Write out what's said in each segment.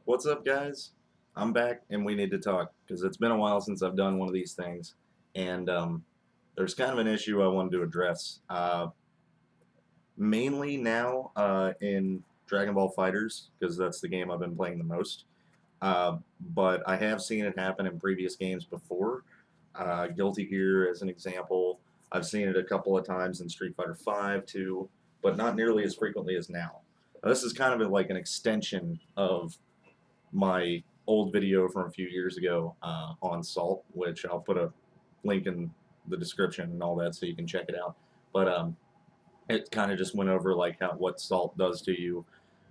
What's up, guys? I'm back, and we need to talk because it's been a while since I've done one of these things, and there's kind of an issue I wanted to address. Mainly now in Dragon Ball Fighters because that's the game I've been playing the most. But I have seen it happen in previous games before. Guilty Gear, as an example, I've seen it a couple of times in Street Fighter V too, but not nearly as frequently as now. Now, this is kind of like an extension of my old video from a few years ago on Salt, which I'll put a link in the description and all that so you can check it out. But it kind of just went over like how what Salt does to you,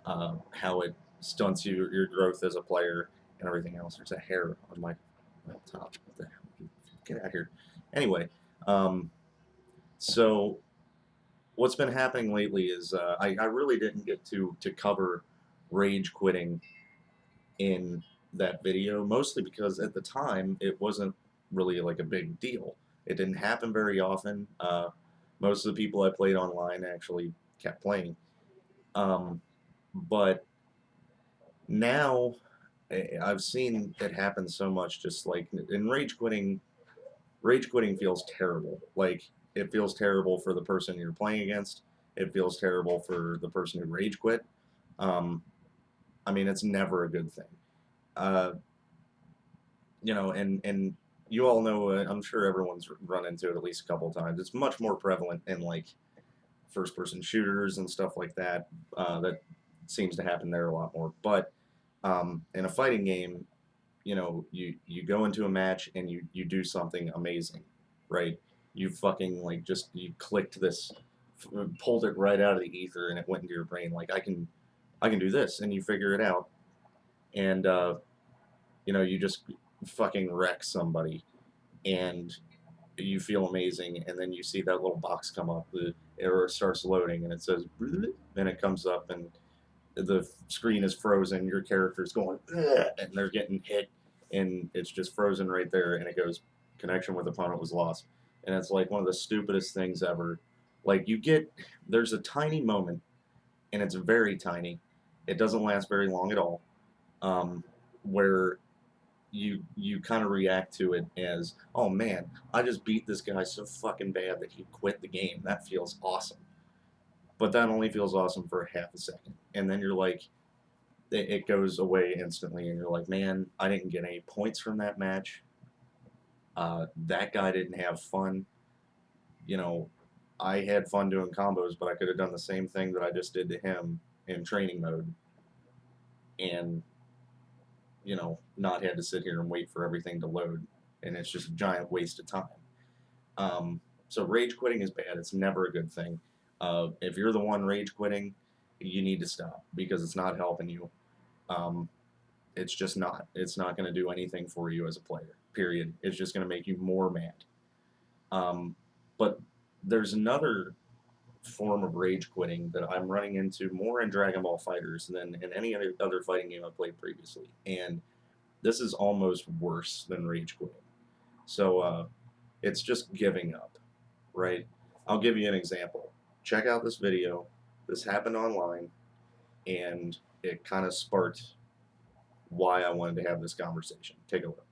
how it stunts your growth as a player, and everything else. There's a hair on my laptop. What the hell? Get out of here. Anyway, um, so what's been happening lately is I really didn't get to cover rage quitting in that video, mostly because at the time it wasn't really like a big deal. It didn't happen very often. Most of the people I played online actually kept playing. But now I've seen it happen so much. Just like in rage quitting feels terrible. Like it feels terrible for the person you're playing against. It feels terrible for the person who rage quit. Um, I mean, it's never a good thing. Uh, and you all know, I'm sure everyone's run into it at least a couple of times. It's much more prevalent in like first person shooters and stuff like that. That seems to happen there a lot more. But in a fighting game, you go into a match and you do something amazing, right? You fucking like just you clicked this, pulled it right out of the ether, and it went into your brain. Like I can do this, and you figure it out, and you just fucking wreck somebody, and you feel amazing, and then you see that little box come up, the error starts loading, and it says, and it comes up, and the screen is frozen, your character's going, and they're getting hit, and it's just frozen right there, and it goes, connection with opponent was lost. And it's like one of the stupidest things ever. Like, there's a tiny moment, and it's very tiny. It doesn't last very long at all, where you kind of react to it as, oh man, I just beat this guy so fucking bad that he quit the game. That feels awesome. But that only feels awesome for half a second. And then you're like, it goes away instantly, and you're like, man, I didn't get any points from that match. That guy didn't have fun. You know, I had fun doing combos, but I could have done the same thing that I just did to him in training mode, and not had to sit here and wait for everything to load, and it's just a giant waste of time. So rage quitting is bad. It's never a good thing. If you're the one rage quitting, you need to stop because it's not helping you. Um, it's just not. It's not going to do anything for you as a player. Period. It's just going to make you more mad. But there's another form of rage quitting that I'm running into more in Dragon Ball Fighters than in any other fighting game I've played previously, and this is almost worse than rage quitting. So it's just giving up, right? I'll give you an example. Check out this video. This happened online, and it kind of sparked why I wanted to have this conversation. Take a look.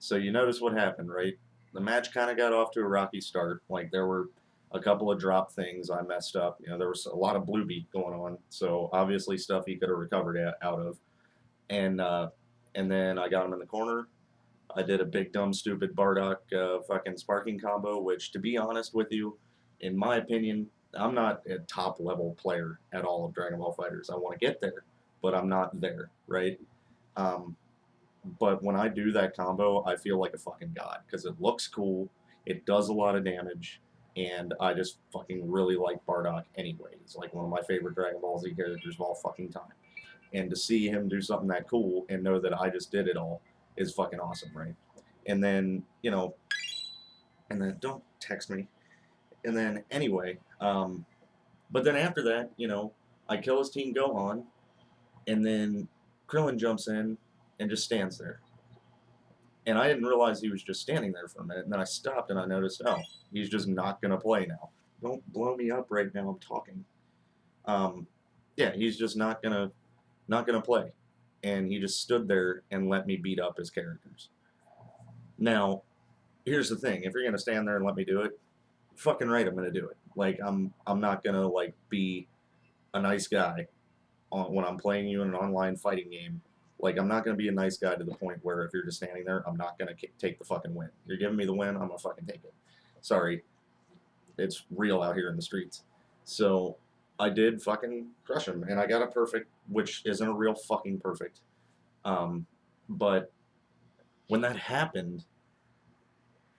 So you notice what happened, right? The match kind of got off to a rocky start. Like there were a couple of drop things I messed up. You know, there was a lot of blue beat going on, so obviously stuff he could have recovered out of. And and then I got him in the corner. I did a big dumb stupid Bardock fucking sparking combo, which to be honest with you, in my opinion, I'm not a top level player at all of Dragon Ball Fighters. I want to get there, but I'm not there, right? Um, but when I do that combo, I feel like a fucking god because it looks cool, it does a lot of damage, and I just fucking really like Bardock anyway. He's like one of my favorite Dragon Ball Z characters of all fucking time. And to see him do something that cool and know that I just did it all is fucking awesome, right? And then, you know, and then don't text me. And then anyway, but then after that, you know, I kill his team Gohan, and then Krillin jumps in and just stands there. And I didn't realize he was just standing there for a minute. And then I stopped and I noticed, oh, he's just not gonna play now. Don't blow me up right now. I'm talking. Um, yeah, he's just not gonna play. And he just stood there and let me beat up his characters. Now, here's the thing: if you're gonna stand there and let me do it, fucking right, I'm gonna do it. Like I'm not gonna like be a nice guy when I'm playing you in an online fighting game. Like I'm not gonna be a nice guy to the point where if you're just standing there, I'm not gonna take the fucking win. You're giving me the win, I'm gonna fucking take it. Sorry, it's real out here in the streets. So I did fucking crush him, and I got a perfect, which isn't a real fucking perfect. Um, but when that happened,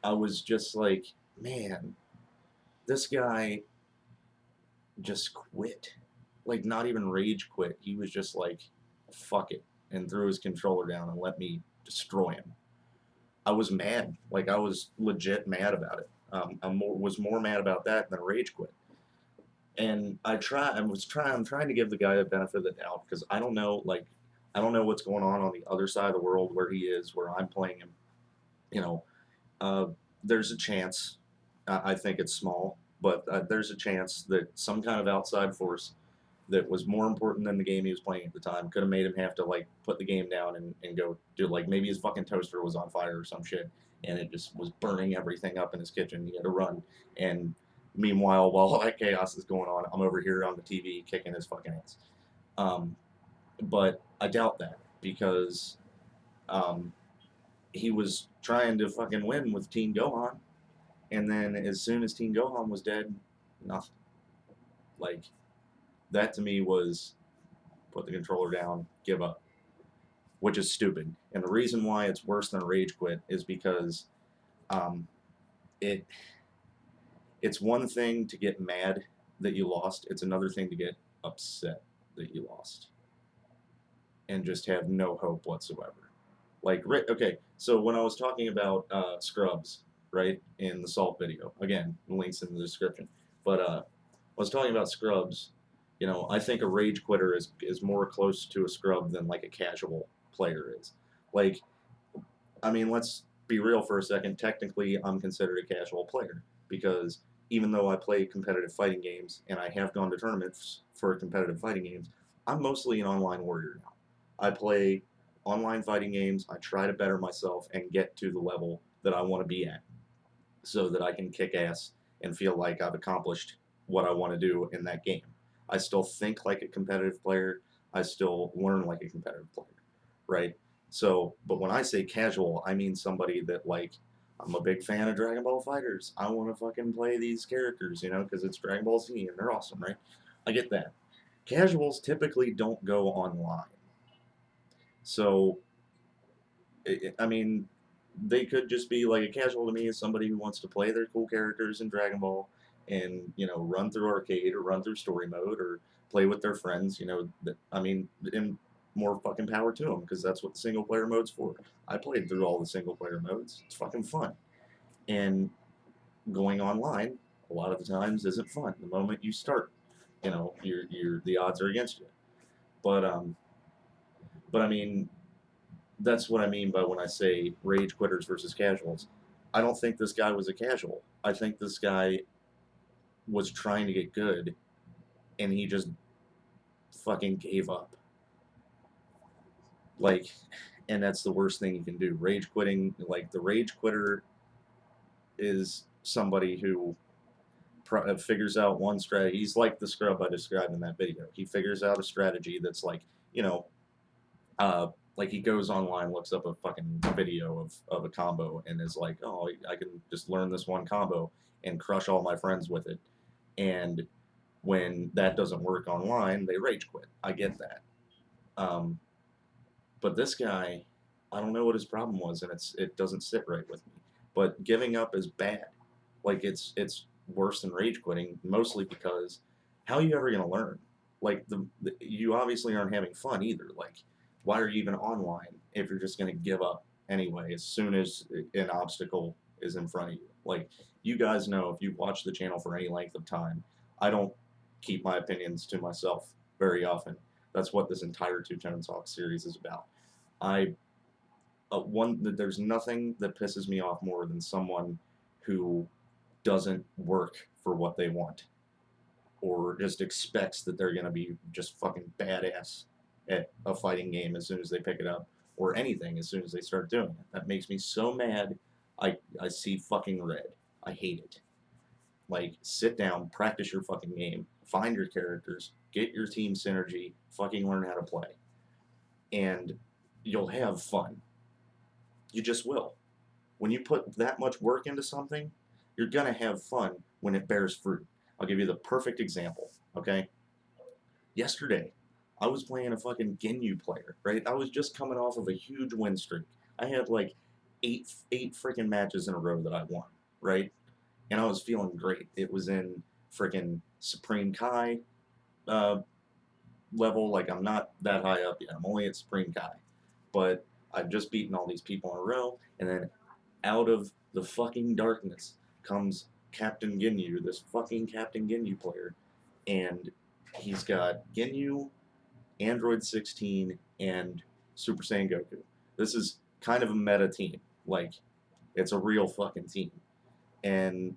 I was just like, man, this guy just quit. Like, not even rage quit. He was just like, fuck it, and threw his controller down and let me destroy him. I was mad. Like, I was legit mad about it. Was more mad about that than rage quit. And I'm trying to give the guy the benefit of the doubt because I don't know, like, I don't know what's going on the other side of the world where he is, where I'm playing him. You know, uh, there's a chance. I think it's small, but there's a chance that some kind of outside force that was more important than the game he was playing at the time could have made him have to like put the game down and go do like maybe his fucking toaster was on fire or some shit and it just was burning everything up in his kitchen. He had to run, and meanwhile, while all that chaos is going on, I'm over here on the TV kicking his fucking ass. Um, but I doubt that because um, he was trying to fucking win with Teen Gohan, and then as soon as Teen Gohan was dead, nothing. Like that to me was put the controller down, give up, which is stupid. And the reason why it's worse than a rage quit is because um, it it's one thing to get mad that you lost. It's another thing to get upset that you lost and just have no hope whatsoever. Like, okay, so when I was talking about Scrubs, right, in the Salt video, again, links in the description, but I was talking about Scrubs. You know, I think a rage quitter is more close to a scrub than like a casual player is. Like, I mean, let's be real for a second. Technically, I'm considered a casual player because even though I play competitive fighting games and I have gone to tournaments for competitive fighting games, I'm mostly an online warrior now. I play online fighting games. I try to better myself and get to the level that I want to be at so that I can kick ass and feel like I've accomplished what I want to do in that game. I still think like a competitive player. I still learn like a competitive player, right? So, but when I say casual, I mean somebody that like I'm a big fan of Dragon Ball Fighters. I want to fucking play these characters, you know, because it's Dragon Ball Z and they're awesome, right? I get that. Casuals typically don't go online. So, I mean, they could just be like a casual to me is somebody who wants to play their cool characters in Dragon Ball and you know run through arcade or run through story mode or play with their friends. You know, that I mean, and more fucking power to them because that's what the single player mode's for. I played through all the single player modes. It's fucking fun, and going online a lot of the times isn't fun. The moment you start, you know, you're the odds are against you. But but I mean, that's what I mean by when I say rage quitters versus casuals. I don't think this guy was a casual. I think this guy was trying to get good and he just fucking gave up. Like, and that's the worst thing you can do. Rage quitting, like the rage quitter is somebody who figures out one strategy. He's like the scrub I described in that video. He figures out a strategy that's like, you know, uh, like he goes online, looks up a fucking video of a combo, and is like, oh, I can just learn this one combo and crush all my friends with it. And when that doesn't work online, they rage quit. I get that. Um, but this guy, I don't know what his problem was, and it doesn't sit right with me. But giving up is bad. Like it's worse than rage quitting, mostly because how are you ever gonna learn? Like you obviously aren't having fun either. Like why are you even online if you're just gonna give up anyway as soon as an obstacle is in front of you? Like you guys know if you've watched the channel for any length of time, I don't keep my opinions to myself very often. That's what this entire Two Tone Talk series is about. I there's nothing that pisses me off more than someone who doesn't work for what they want or just expects that they're going to be just fucking badass at a fighting game as soon as they pick it up or anything as soon as they start doing it. That makes me so mad. I see fucking red. I hate it. Like, sit down, practice your fucking game, find your characters, get your team synergy, fucking learn how to play. And you'll have fun. You just will. When you put that much work into something, you're gonna have fun when it bears fruit. I'll give you the perfect example, okay? Yesterday, I was playing a fucking Ginyu player, right? I was just coming off of a huge win streak. I had like eight freaking matches in a row that I won, right? And I was feeling great. It was in freaking Supreme Kai uh, level. Like I'm not that high up yet. I'm only at Supreme Kai, but I've just beaten all these people in a row, and then out of the fucking darkness comes Captain Ginyu, this fucking Captain Ginyu player, and he's got Ginyu, Android 16, and Super Saiyan Goku. This is kind of a meta team. Like, it's a real fucking team. And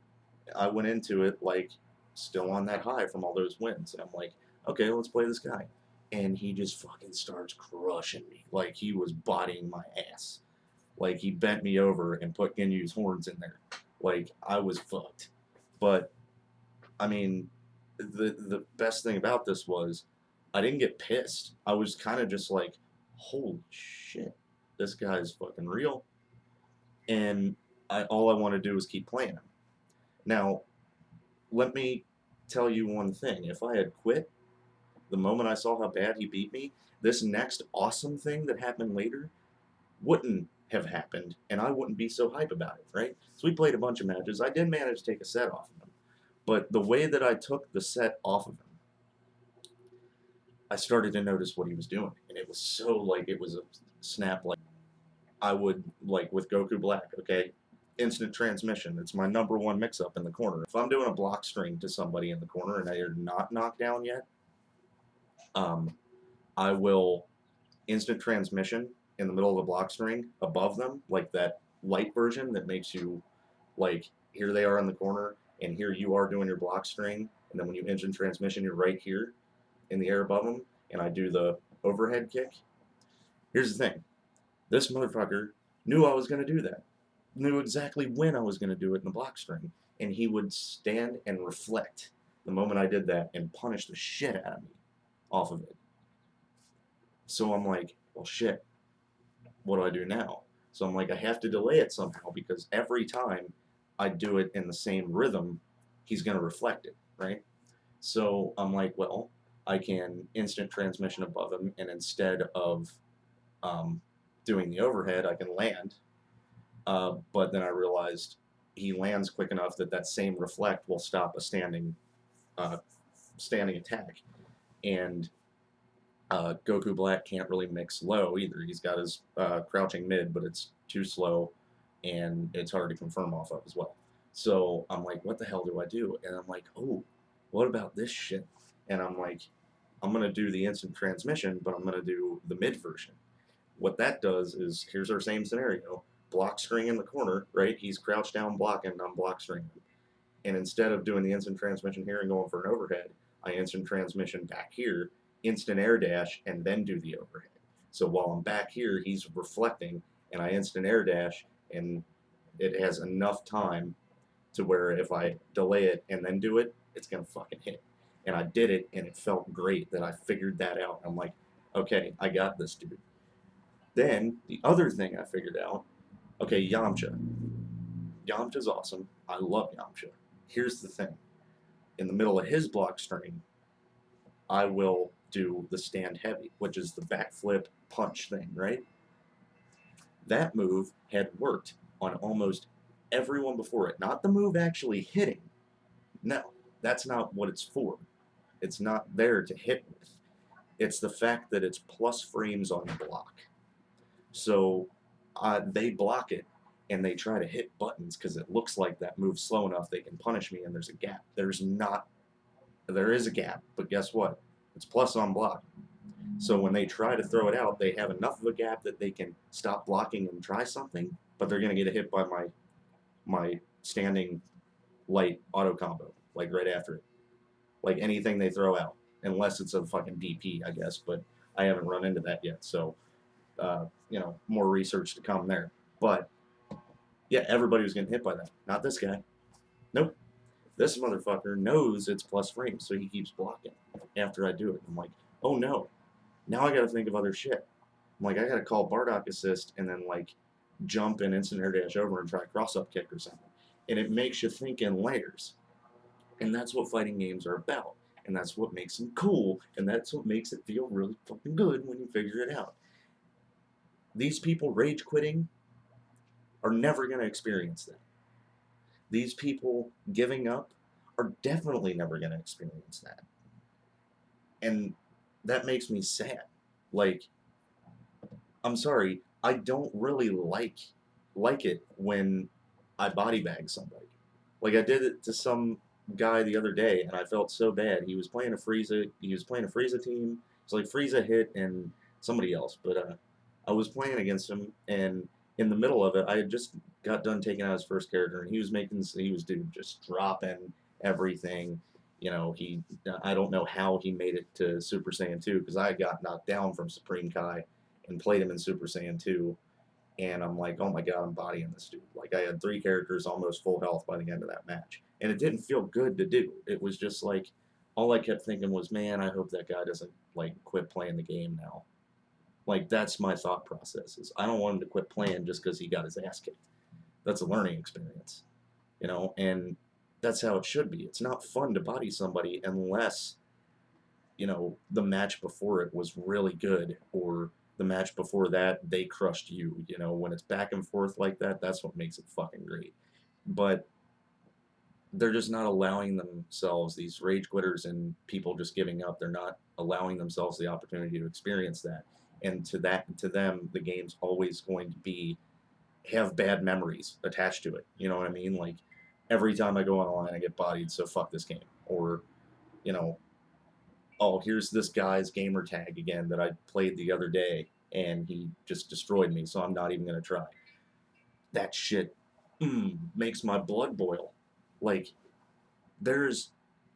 I went into it, like, still on that high from all those wins. And I'm like, okay, let's play this guy. And he just fucking starts crushing me. Like, he was bodying my ass. Like he bent me over and put Ginyu's horns in there. Like I was fucked. But I mean, the best thing about this was I didn't get pissed. I was kind of just like, holy shit, this guy's fucking real. And all I want to do is keep playing him. Now, let me tell you one thing. If I had quit the moment I saw how bad he beat me, this next awesome thing that happened later wouldn't have happened, and I wouldn't be so hype about it, right? So we played a bunch of matches. I did manage to take a set off of him, but the way that I took the set off of him, I started to notice what he was doing, and it was so like it was a snap. Like I would like with Goku Black, okay, instant transmission. It's my number one mix-up in the corner. If I'm doing a block string to somebody in the corner and they are not knocked down yet, um, I will instant transmission in the middle of the block string above them, like that light version that makes you like here they are in the corner and here you are doing your block string, and then when you instant transmission, you're right here in the air above them, and I do the overhead kick. Here's the thing: this motherfucker knew I was going to do that, knew exactly when I was going to do it in the block string, and he would stand and reflect the moment I did that and punish the shit out of me off of it. So I'm like, well, shit, what do I do now? So I'm like, I have to delay it somehow because every time I do it in the same rhythm, he's going to reflect it, right? So I'm like, well, I can instant transmission above him, and instead of um, doing the overhead, I can land. But then I realized he lands quick enough that that same reflect will stop a uh, standing attack, and Goku Black can't really mix low either. He's got his crouching mid, but it's too slow, and it's hard to confirm off of as well. So I'm like, what the hell do I do? And I'm like, oh, what about this shit? And I'm like, I'm gonna do the instant transmission, but I'm gonna do the mid version. What that does is, here's our same scenario: block string in the corner, right? He's crouched down blocking, I'm block stringing. And instead of doing the instant transmission here and going for an overhead, I instant transmission back here, instant air dash, and then do the overhead. So while I'm back here, he's reflecting, and I instant air dash, and it has enough time to where if I delay it and then do it, it's gonna fucking hit. And I did it, and it felt great that I figured that out. I'm like, okay, I got this, dude. Then the other thing I figured out, okay, Yamcha. Yamcha's awesome. I love Yamcha. Here's the thing. In the middle of his block string, I will do the stand heavy, which is the backflip punch thing, right? That move had worked on almost everyone before it. Not the move actually hitting. No, that's not what it's for. It's not there to hit with. It's the fact that it's plus frames on block. So they block it and they try to hit buttons because it looks like that move's slow enough they can punish me and there's a gap. There's not. There is a gap, but guess what? It's plus on block. So when they try to throw it out, they have enough of a gap that they can stop blocking and try something, but they're going to get hit by my standing light auto combo, like right after it. Like anything they throw out, unless it's a fucking DP, I guess, but I haven't run into that yet. So, more research to come there. But yeah, everybody was getting hit by that. Not this guy. Nope. This motherfucker knows it's plus frames, so he keeps blocking after I do it. I'm like, oh no. Now I gotta think of other shit. I'm like, I gotta call Bardock assist and then like jump and instant air dash over and try cross up kick or something. And it makes you think in layers. And that's what fighting games are about. And that's what makes them cool. And that's what makes it feel really fucking good when you figure it out. These people rage quitting are never going to experience that. These people giving up are definitely never going to experience that. And that makes me sad. Like, I'm sorry, I don't really like it when I body bag somebody. Like I did it to some guy the other day, and I felt so bad. He was playing a Frieza. He was playing a Frieza team. It's like Frieza hit and somebody else, but I was playing against him, and in the middle of it, I had just got done taking out his first character, and he was dude just dropping everything. I don't know how he made it to Super Saiyan 2 because I got knocked down from Supreme Kai and played him in Super Saiyan 2, and I'm like, oh my god, I'm bodying this dude. Like I had 3 characters almost full health by the end of that match, and it didn't feel good to do. It was just like all I kept thinking was, man, I hope that guy doesn't like quit playing the game now. Like that's my thought process. Is I don't want him to quit playing just because he got his ass kicked. That's a learning experience, and that's how it should be. It's not fun to body somebody unless the match before it was really good or the match before that they crushed you. When it's back and forth like that, that's what makes it fucking great. But they're just not allowing themselves, these rage quitters and people just giving up, they're not allowing themselves the opportunity to experience that. And to them, the game's always going to be have bad memories attached to it. You know what I mean? Like every time I go online I get bodied, so fuck this game. Or, you know, oh, here's this guy's gamer tag again that I played the other day, and he just destroyed me, so I'm not even gonna try. That shit makes my blood boil. Like, there's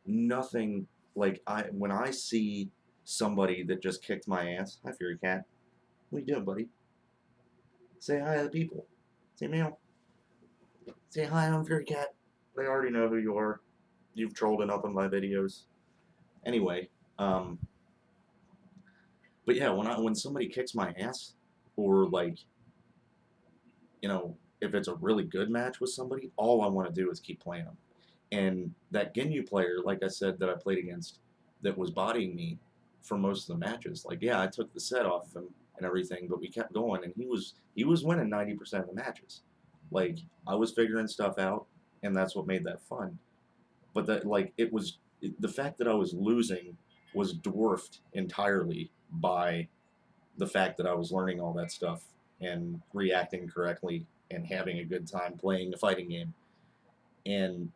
nothing like when I see somebody that just kicked my ass. Hi, Fury Cat. What you doing, buddy? Say hi to the people. Say meow. Say hi, I'm Fury Cat. They already know who you are. You've trolled enough in my videos. Anyway, um, but yeah, when somebody kicks my ass, or like, if it's a really good match with somebody, all I want to do is keep playing them. And that Ginyu player, like I said, that I played against, that was bodying me for most of the matches. Like, yeah, I took the set off him and everything, but we kept going, and he was winning 90% of the matches. Like, I was figuring stuff out, and that's what made that fun. But that, like, the fact that I was losing was dwarfed entirely by the fact that I was learning all that stuff and reacting correctly and having a good time playing a fighting game. And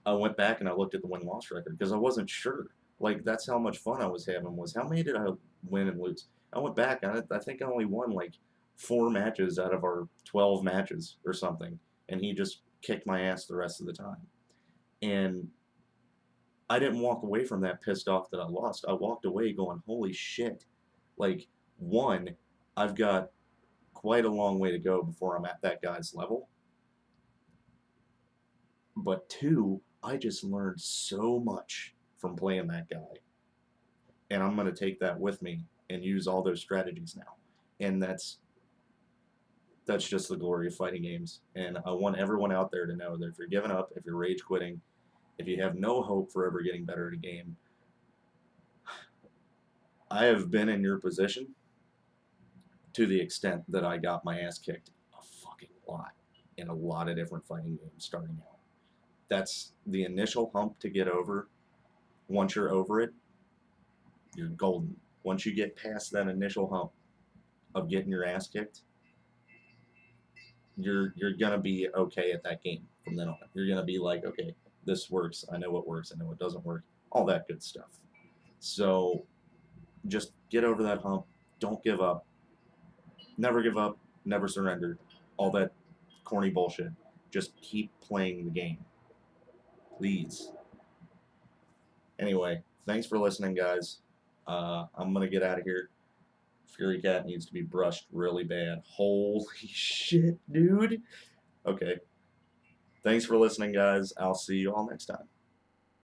I went back and I looked at the win-loss record because I wasn't sure. Like, that's how much fun I was having, was how many did I win and lose? I went back and I think I only won like 4 matches out of our 12 matches or something, and he just kicked my ass the rest of the time. And I didn't walk away from that pissed off that I lost. I walked away going, holy shit. Like, One, I've got quite a long way to go before I'm at that guy's level. But two, I just learned so much from playing that guy. And I'm going to take that with me and use all those strategies now. And that's just the glory of fighting games. And I want everyone out there to know that if you're giving up, if you're rage quitting, if you have no hope for ever getting better at a game, I have been in your position to the extent that I got my ass kicked a fucking lot in a lot of different fighting games starting out. That's the initial hump to get over. Once you're over it, you're golden. Once you get past that initial hump of getting your ass kicked, you're gonna be okay at that game from then on. You're gonna be like, okay, this works. I know what works. I know what doesn't work. All that good stuff. So just get over that hump. Don't give up. Never give up. Never surrender. All that corny bullshit. Just keep playing the game, please. Anyway, thanks for listening, guys. I'm gonna get out of here. Fury Cat needs to be brushed really bad. Holy shit, dude. Okay. Thanks for listening, guys. I'll see you all next time.